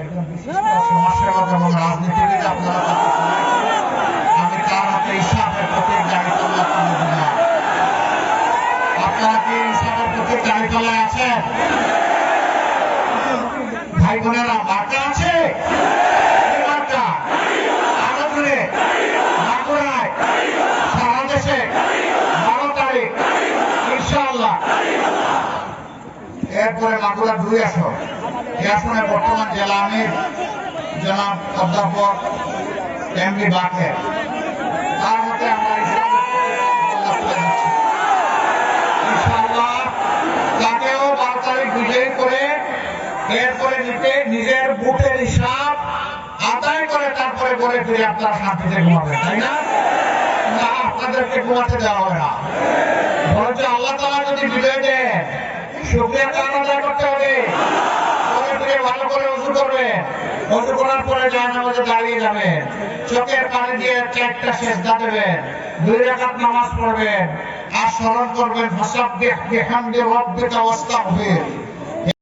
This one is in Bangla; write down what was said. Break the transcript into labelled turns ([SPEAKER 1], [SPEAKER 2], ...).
[SPEAKER 1] একজন বিশিষ্ট সমাজসেবক এবং রাজনীতিবিদ আপনারা আমি তার হাতে ইসলামের প্রতীক দাঁড়িপাল্লা তুলে দিলাম। আপনারা কি ইসলামের প্রতীক দাঁড়িপাল্লায় আছেন? ভাই বোনেরা, মার্কা আছে? মার্কা আরো দূরে মাগুরায় সারা দেশে 12 তারিখ ইনশাআল্লাহ। এরপরে মাগুরা 2 আসন, এই আসনে বর্তমান জেলা আমির জনাব অধ্যাপক এমডি বাকের, তার হাতে আমরা ইনশাআল্লাহ তাকেও 12 তারিখ বিজয়ী করে এরপরে নিজের বুথের হিসাব আদায় করে তারপরে বলে ফিরে আপনারা শান্তিতে ঘুমাবেন, তাই না? না, আপনাদেরকে ঘুমাতে দেওয়া হবে না। বরঞ্চ আল্লাহ তাআলা যদি বিজয় দেন, শুকরিয়া কার আদায় করতে হবে? ভালো করে ওযু করবেন, ওযু করার পরে জানাজাতে দাঁড়িয়ে যাবেন, চোখের পানি দিয়ে 4টা সিজদা দেবেন, 2 রাকাত নামাজ পড়বেন আর স্মরণ করবেন ফাসাব্বিহ বিহামদি রাব্বিকা ওয়াস্তাগফির।